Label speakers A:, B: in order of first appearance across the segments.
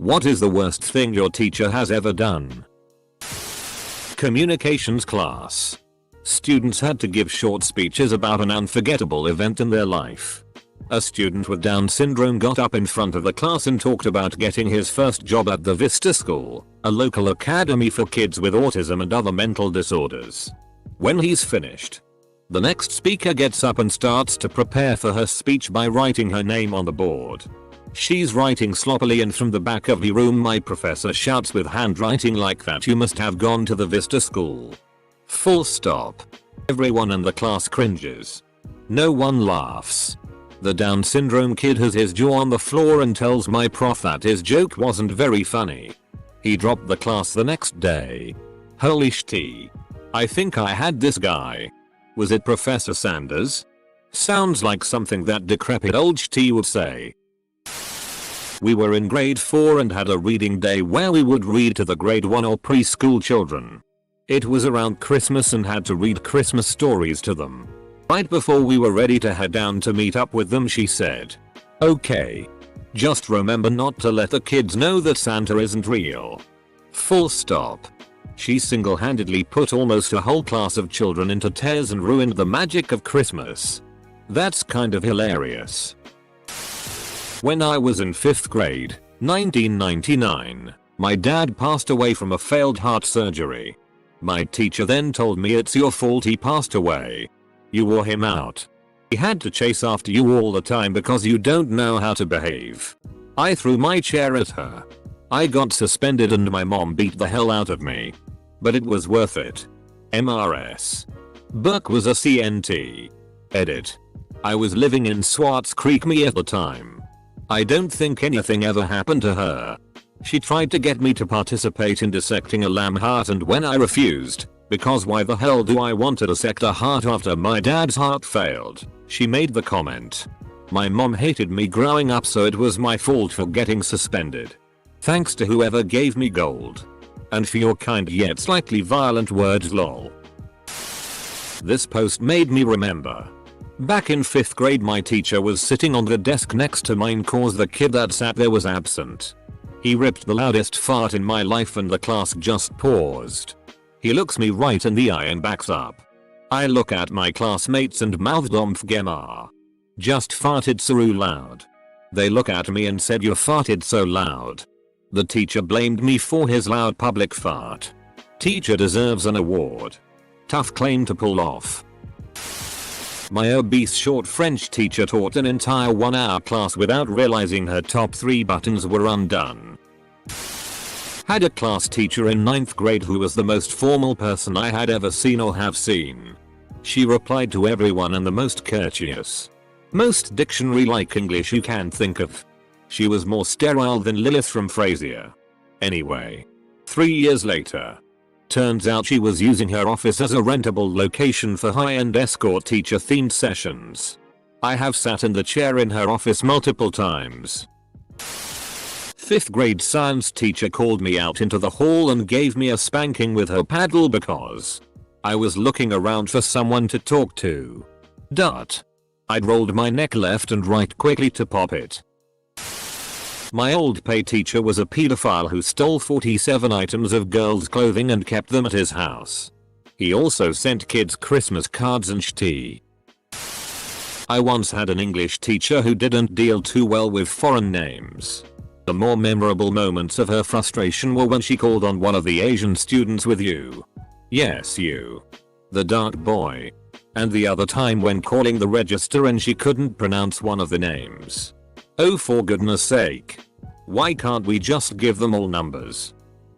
A: What is the worst thing your teacher has ever done? Communications class. Students had to give short speeches about an unforgettable event in their life. A student with Down syndrome got up in front of the class and talked about getting his first job at the Vista School, a local academy for kids with autism and other mental disorders. When he's finished, the next speaker gets up and starts to prepare for her speech by writing her name on the board. She's writing sloppily, and from the back of the room my professor shouts with handwriting like that, "You must have gone to the Vista School." Full stop. Everyone in the class cringes. No one laughs. The Down syndrome kid has his jaw on the floor and tells my prof that his joke wasn't very funny. He dropped the class the next day. Holy shit. I think I had this guy. Was it Professor Sanders? Sounds like something that decrepit old shit would say. We were in grade 4 and had a reading day where we would read to the grade 1 or preschool children. It was around Christmas and had to read Christmas stories to them. Right before we were ready to head down to meet up with them, she said, "Okay. Just remember not to let the kids know that Santa isn't real." Full stop. She single-handedly put almost a whole class of children into tears and ruined the magic of Christmas. That's kind of hilarious. When I was in 5th grade, 1999, my dad passed away from a failed heart surgery. My teacher then told me, "It's your fault he passed away. You wore him out. He had to chase after you all the time because you don't know how to behave." I threw my chair at her. I got suspended and my mom beat the hell out of me. But it was worth it. MRS. Burke was a CNT. Edit. I was living in Swartz Creek, Me at the time. I don't think anything ever happened to her. She tried to get me to participate in dissecting a lamb heart, and when I refused, because why the hell do I want to dissect a heart after my dad's heart failed, she made the comment, "My mom hated me growing up, so it was my fault for getting suspended. Thanks to whoever gave me gold. And for your kind yet slightly violent words, lol." This post made me remember. Back in 5th grade, my teacher was sitting on the desk next to mine cause the kid that sat there was absent. He ripped the loudest fart in my life and the class just paused. He looks me right in the eye and backs up. I look at my classmates and mouthed "Omf gemma. Just farted so loud." They look at me and said, "You farted so loud." The teacher blamed me for his loud public fart. Teacher deserves an award. Tough claim to pull off. My obese short French teacher taught an entire 1-hour class without realizing her top 3 buttons were undone. Had a class teacher in 9th grade who was the most formal person I had ever seen or have seen. She replied to everyone in the most courteous, most dictionary-like English you can think of. She was more sterile than Lilith from Frasier. Anyway, 3 years later, turns out she was using her office as a rentable location for high-end escort teacher-themed sessions. I have sat in the chair in her office multiple times. 5th grade science teacher called me out into the hall and gave me a spanking with her paddle because I was looking around for someone to talk to. I'd rolled my neck left and right quickly to pop it. My old pay teacher was a pedophile who stole 47 items of girls' clothing and kept them at his house. He also sent kids Christmas cards and shit. I once had an English teacher who didn't deal too well with foreign names. The more memorable moments of her frustration were when she called on one of the Asian students with "you." Yes, you. The dark boy. And the other time when calling the register and she couldn't pronounce one of the names. Oh, for goodness sake. Why can't we just give them all numbers?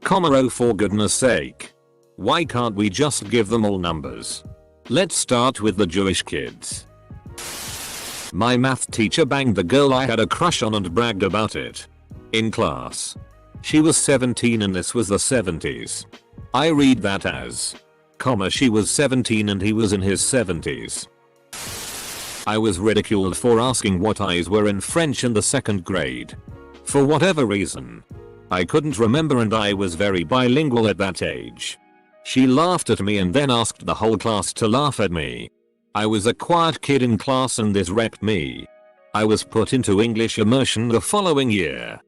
A: Oh, for goodness sake. Why can't we just give them all numbers? Let's start with the Jewish kids. My math teacher banged the girl I had a crush on and bragged about it. In class. She was 17 and this was the 70s. I read that as, she was 17 and he was in his 70s. I was ridiculed for asking what I's were in French in the 2nd grade. For whatever reason. I couldn't remember and I was very bilingual at that age. She laughed at me and then asked the whole class to laugh at me. I was a quiet kid in class and this wrecked me. I was put into English immersion the following year.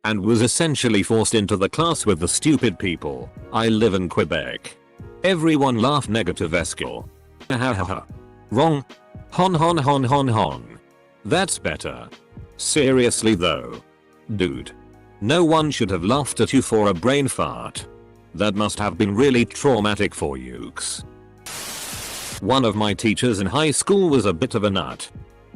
A: and was essentially forced into the class with the stupid people. I live in Quebec. Everyone laughed negative escal. Hahaha. Wrong. Hon hon hon hon hon. That's better. Seriously though. Dude. No one should have laughed at you for a brain fart. That must have been really traumatic for yous. One of my teachers in high school was a bit of a nut.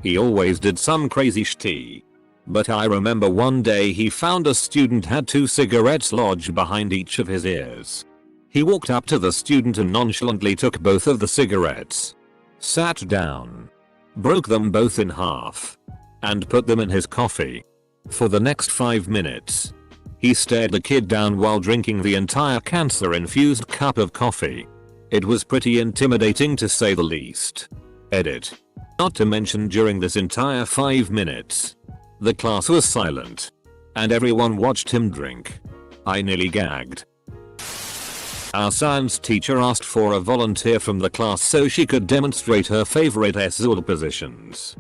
A: He always did some crazy shit. But I remember one day he found a student had 2 cigarettes lodged behind each of his ears. He walked up to the student and nonchalantly took both of the cigarettes, sat down, broke them both in half, and put them in his coffee. For the next 5 minutes, he stared the kid down while drinking the entire cancer-infused cup of coffee. It was pretty intimidating to say the least. Edit. Not to mention during this entire 5 minutes, the class was silent, and everyone watched him drink. I nearly gagged. Our science teacher asked for a volunteer from the class so she could demonstrate her favorite SZUL positions.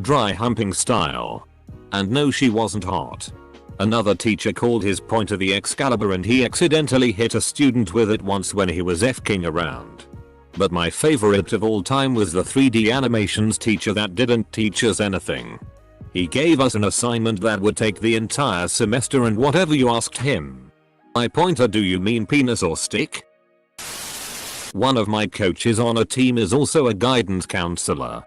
A: Dry humping style. And no, she wasn't hot. Another teacher called his pointer the Excalibur and he accidentally hit a student with it once when he was F-king around. But my favorite of all time was the 3D animations teacher that didn't teach us anything. He gave us an assignment that would take the entire semester and whatever you asked him. By pointer, do you mean penis or stick? One of my coaches on a team is also a guidance counselor.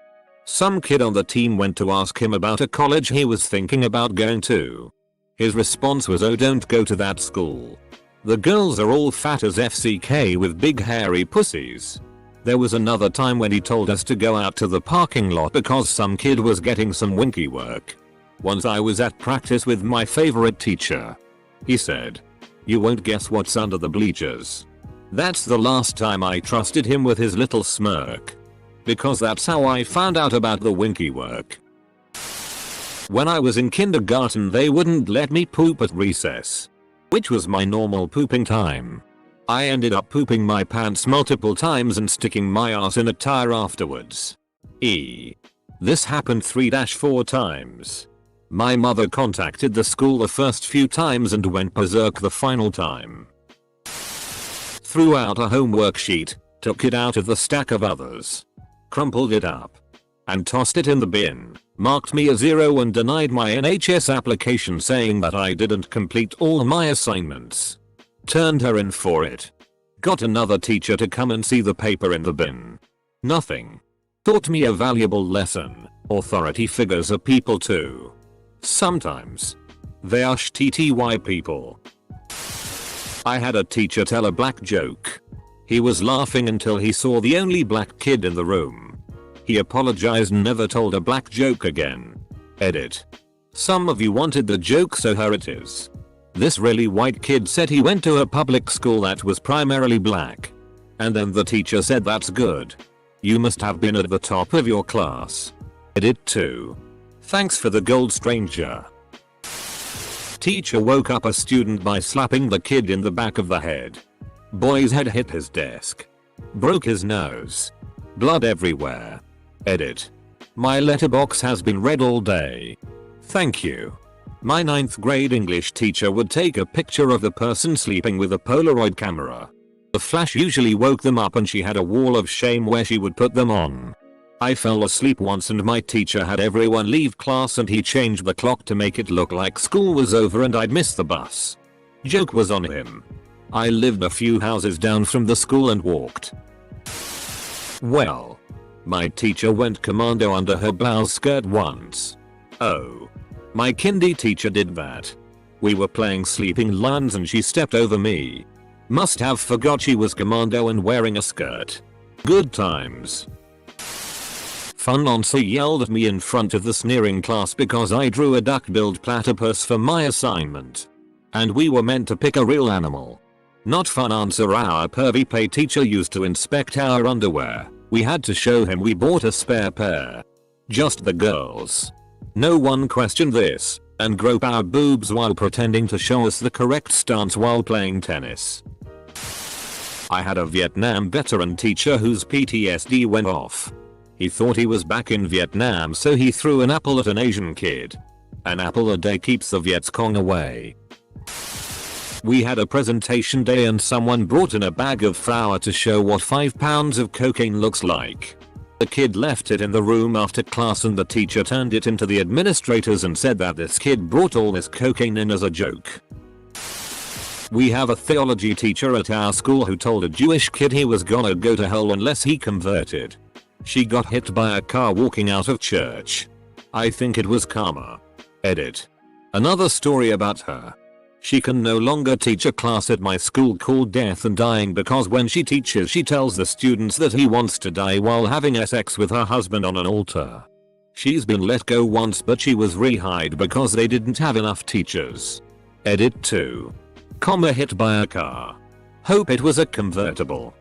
A: Some kid on the team went to ask him about a college he was thinking about going to. His response was, "Oh, don't go to that school. The girls are all fat as FCK with big hairy pussies." There was another time when he told us to go out to the parking lot because some kid was getting some winky work. Once I was at practice with my favorite teacher. He said, "You won't guess what's under the bleachers." That's the last time I trusted him with his little smirk. Because that's how I found out about the winky work. When I was in kindergarten they wouldn't let me poop at recess, which was my normal pooping time. I ended up pooping my pants multiple times and sticking my ass in a tire afterwards. This happened 3-4 times. My mother contacted the school the first few times and went berserk the final time. Threw out a homework sheet, took it out of the stack of others, crumpled it up, and tossed it in the bin, marked me a 0 and denied my NHS application saying that I didn't complete all my assignments. Turned her in for it. Got another teacher to come and see the paper in the bin. Nothing. Taught me a valuable lesson. Authority figures are people too. Sometimes. They are shitty people. I had a teacher tell a black joke. He was laughing until he saw the only black kid in the room. He apologized and never told a black joke again. Edit. Some of you wanted the joke, so here it is. This really white kid said he went to a public school that was primarily black. And then the teacher said, "That's good. You must have been at the top of your class." Edit 2. Thanks for the gold, stranger. Teacher woke up a student by slapping the kid in the back of the head. Boy's head hit his desk. Broke his nose. Blood everywhere. Edit. My letterbox has been read all day. Thank you. My 9th grade English teacher would take a picture of the person sleeping with a Polaroid camera. The flash usually woke them up and she had a wall of shame where she would put them on. I fell asleep once and my teacher had everyone leave class and he changed the clock to make it look like school was over and I'd missed the bus. Joke was on him. I lived a few houses down from the school and walked. Well, my teacher went commando under her blouse skirt once. Oh. My kindy teacher did that. We were playing Sleeping Lions and she stepped over me. Must have forgot she was commando and wearing a skirt. Good times. Fun nonce yelled at me in front of the sneering class because I drew a duck-billed platypus for my assignment. And we were meant to pick a real animal. Not fun answer. Our pervy pay teacher used to inspect our underwear. We had to show him we bought a spare pair. Just the girls. No one questioned this, and grope our boobs while pretending to show us the correct stance while playing tennis. I had a Vietnam veteran teacher whose PTSD went off. He thought he was back in Vietnam, so he threw an apple at an Asian kid. An apple a day keeps the Viets Cong away. We had a presentation day and someone brought in a bag of flour to show what 5 pounds of cocaine looks like. The kid left it in the room after class and the teacher turned it into the administrators and said that this kid brought all this cocaine in as a joke. We have a theology teacher at our school who told a Jewish kid he was gonna go to hell unless he converted. She got hit by a car walking out of church. I think it was karma. Edit. Another story about her. She can no longer teach a class at my school called Death and Dying because when she teaches she tells the students that he wants to die while having sex with her husband on an altar. She's been let go once but she was rehired because they didn't have enough teachers. Edit 2. Hit by a car. Hope it was a convertible.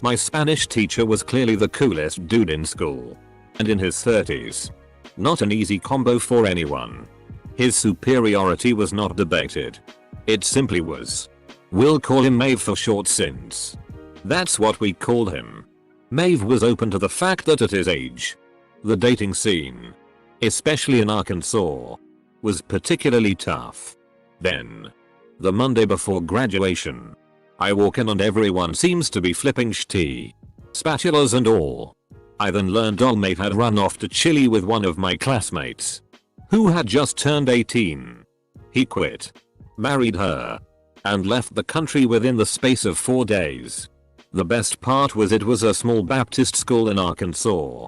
A: My Spanish teacher was clearly the coolest dude in school. And in his 30s. Not an easy combo for anyone. His superiority was not debated. It simply was. We'll call him Maeve for short since that's what we called him. Maeve was open to the fact that at his age, the dating scene, especially in Arkansas, was particularly tough. Then, the Monday before graduation, I walk in and everyone seems to be flipping tea, spatulas and all. I then learned old Maeve had run off to Chile with one of my classmates, who had just turned 18. He quit, married her, and left the country within the space of 4 days. The best part was it was a small Baptist school in Arkansas.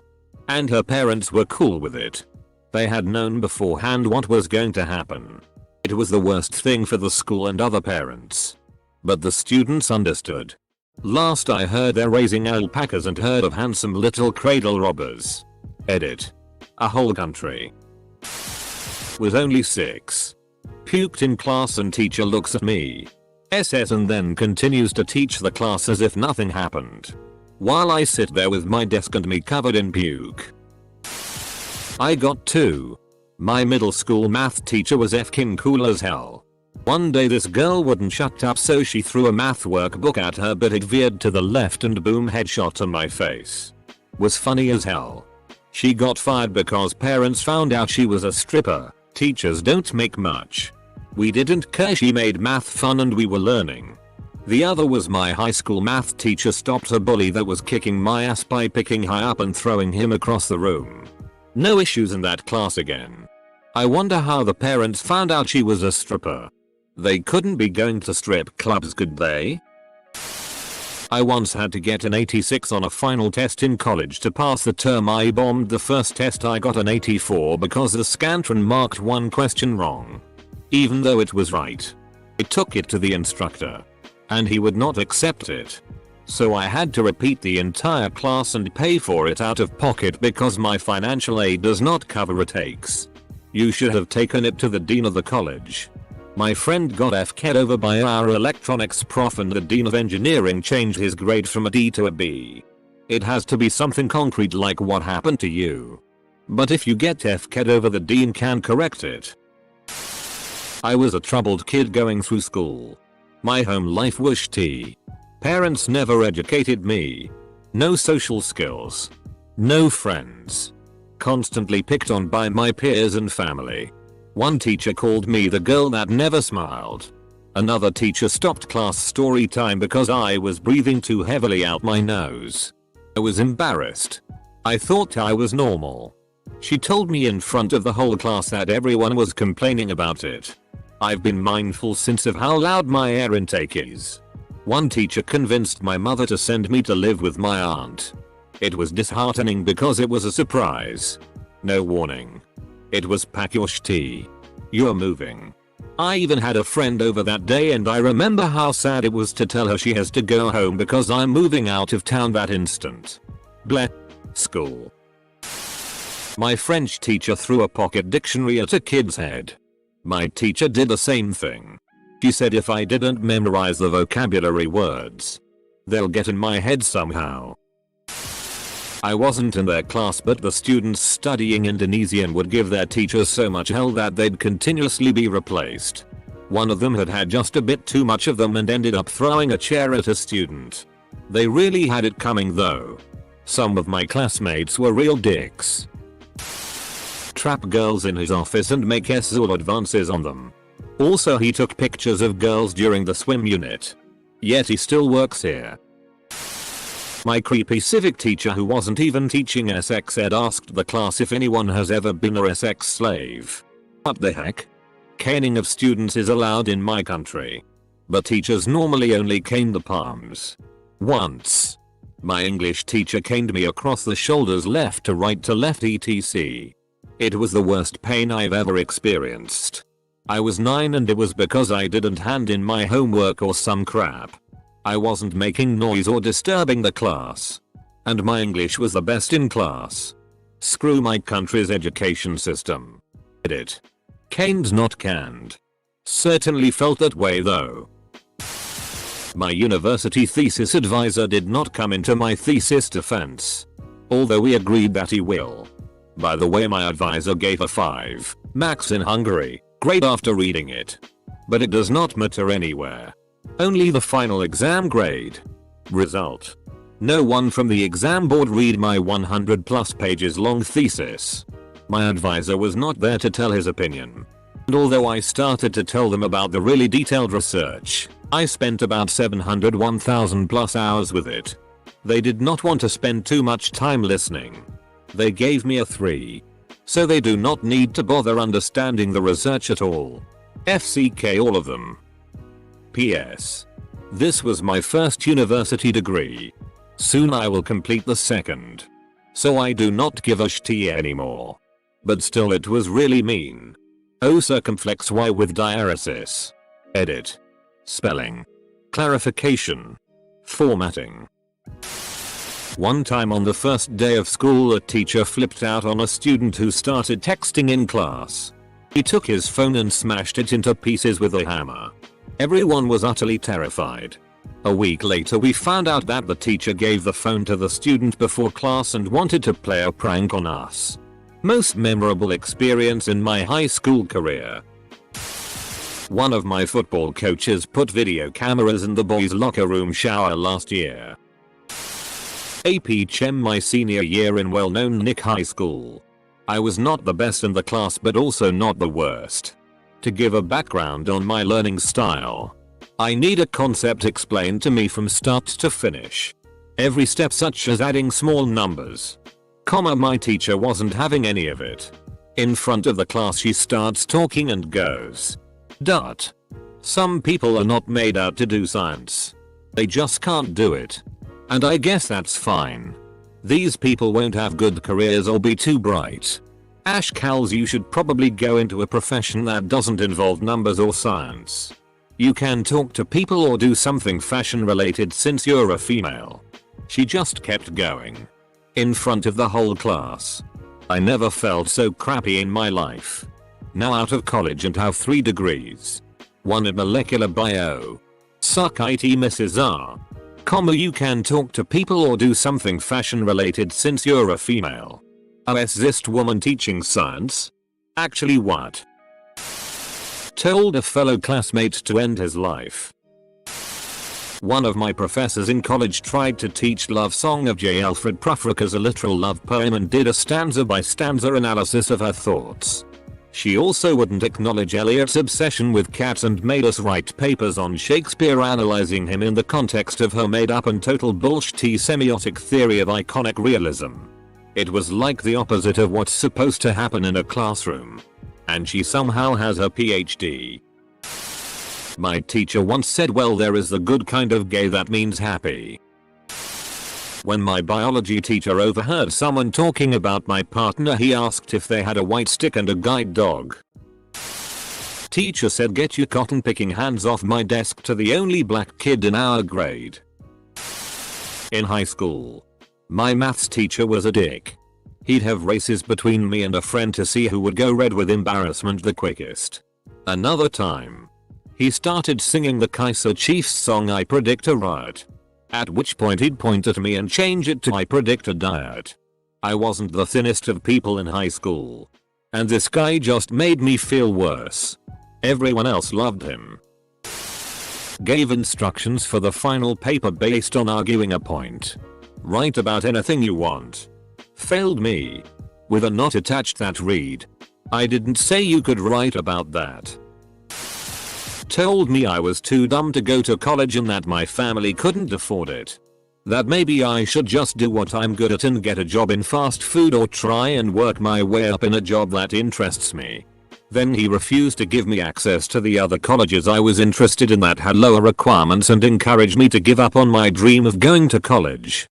A: And her parents were cool with it. They had known beforehand what was going to happen. It was the worst thing for the school and other parents. But the students understood. Last I heard they're raising alpacas and heard of handsome little cradle robbers. Edit. A whole country. Was only 6. Puked in class and teacher looks at me. SS and then continues to teach the class as if nothing happened. While I sit there with my desk and me covered in puke. I got 2. My middle school math teacher was f***ing cool as hell. One day this girl wouldn't shut up so she threw a math workbook at her but it veered to the left and boom headshot to my face. Was funny as hell. She got fired because parents found out she was a stripper. Teachers don't make much. We didn't care, she made math fun and we were learning. The other was my high school math teacher stopped a bully that was kicking my ass by picking her up and throwing him across the room. No issues in that class again. I wonder how the parents found out she was a stripper. They couldn't be going to strip clubs, could they? I once had to get an 86 on a final test in college to pass the term. I bombed the first test. I got an 84 because the Scantron marked one question wrong. Even though it was right. I took it to the instructor. And he would not accept it. So I had to repeat the entire class and pay for it out of pocket because my financial aid does not cover retakes. You should have taken it to the dean of the college. My friend got F-ked over by our electronics prof and the dean of engineering changed his grade from a D to a B. It has to be something concrete like what happened to you. But if you get F-ked over, the dean can correct it. I was a troubled kid going through school. My home life was shitty. Parents never educated me. No social skills. No friends. Constantly picked on by my peers and family. One teacher called me the girl that never smiled. Another teacher stopped class story time because I was breathing too heavily out my nose. I was embarrassed. I thought I was normal. She told me in front of the whole class that everyone was complaining about it. I've been mindful since of how loud my air intake is. One teacher convinced my mother to send me to live with my aunt. It was disheartening because it was a surprise. No warning. It was pack your shit. You're moving. I even had a friend over that day and I remember how sad it was to tell her she has to go home because I'm moving out of town that instant. Bleh. School. My French teacher threw a pocket dictionary at a kid's head. My teacher did the same thing. She said if I didn't memorize the vocabulary words, they'll get in my head somehow. I wasn't in their class but the students studying Indonesian would give their teachers so much hell that they'd continuously be replaced. One of them had had just a bit too much of them and ended up throwing a chair at a student. They really had it coming though. Some of my classmates were real dicks. Trap girls in his office and make sexual advances on them. Also he took pictures of girls during the swim unit. Yet he still works here. My creepy civic teacher who wasn't even teaching sex ed asked the class if anyone has ever been a sex slave. What the heck? Caning of students is allowed in my country. But teachers normally only cane the palms. Once. My English teacher caned me across the shoulders left to right etc. It was the worst pain I've ever experienced. I was 9 and it was because I didn't hand in my homework or some crap. I wasn't making noise or disturbing the class. And my English was the best in class. Screw my country's education system. Edit. Caned not canned. Certainly felt that way though. My university thesis advisor did not come into my thesis defense. Although we agreed that he will. By the way, my advisor gave a 5 max in Hungary grade after reading it. But it does not matter anywhere. Only the final exam grade. Result. No one from the exam board read my 100+ pages long thesis. My advisor was not there to tell his opinion. And although I started to tell them about the really detailed research, I spent about 701,000+ hours with it. They did not want to spend too much time listening. They gave me a 3. So they do not need to bother understanding the research at all. FCK all of them. PS. This was my first university degree. Soon I will complete the second. So I do not give a shit anymore. But still it was really mean. O circumflex Y with diaresis. Edit. Spelling. Clarification. Formatting. One time on the first day of school a teacher flipped out on a student who started texting in class. He took his phone and smashed it into pieces with a hammer. Everyone was utterly terrified. A week later we found out that the teacher gave the phone to the student before class and wanted to play a prank on us. Most memorable experience in my high school career. One of my football coaches put video cameras in the boys' locker room shower last year. AP Chem my senior year in well-known Nick High School. I was not the best in the class but also not the worst. To give a background on my learning style, I need a concept explained to me from start to finish. Every step such as adding small numbers. My teacher wasn't having any of it. In front of the class she starts talking and goes. Dot. Some people are not made out to do science. They just can't do it. And I guess that's fine. These people won't have good careers or be too bright. Ash Cals, you should probably go into a profession that doesn't involve numbers or science. You can talk to people or do something fashion related since you're a female. She just kept going. In front of the whole class. I never felt so crappy in my life. Now out of college and have 3 degrees. 1 in molecular bio. Suck it Mrs. R. You can talk to people or do something fashion related since you're a female. OS this woman teaching science? Actually what? Told a fellow classmate to end his life. One of my professors in college tried to teach Love Song of J. Alfred Prufrock as a literal love poem and did a stanza by stanza analysis of her thoughts. She also wouldn't acknowledge Eliot's obsession with cats and made us write papers on Shakespeare analyzing him in the context of her made up and total bullshit semiotic theory of iconic realism. It was like the opposite of what's supposed to happen in a classroom. And she somehow has her PhD. My teacher once said, well, there is the good kind of gay that means happy. When my biology teacher overheard someone talking about my partner, he asked if they had a white stick and a guide dog. Teacher said, get your cotton picking hands off my desk, to the only black kid in our grade. In high school, my maths teacher was a dick. He'd have races between me and a friend to see who would go red with embarrassment the quickest. Another time, he started singing the Kaiser Chiefs song I Predict a Riot. At which point he'd point at me and change it to I Predict a Diet. I wasn't the thinnest of people in high school. And this guy just made me feel worse. Everyone else loved him. Gave instructions for the final paper based on arguing a point. Write about anything you want. Failed me. With a not attached that read. I didn't say you could write about that. told me I was too dumb to go to college and that my family couldn't afford it. That maybe I should just do what I'm good at and get a job in fast food or try and work my way up in a job that interests me. Then he refused to give me access to the other colleges I was interested in that had lower requirements and encouraged me to give up on my dream of going to college.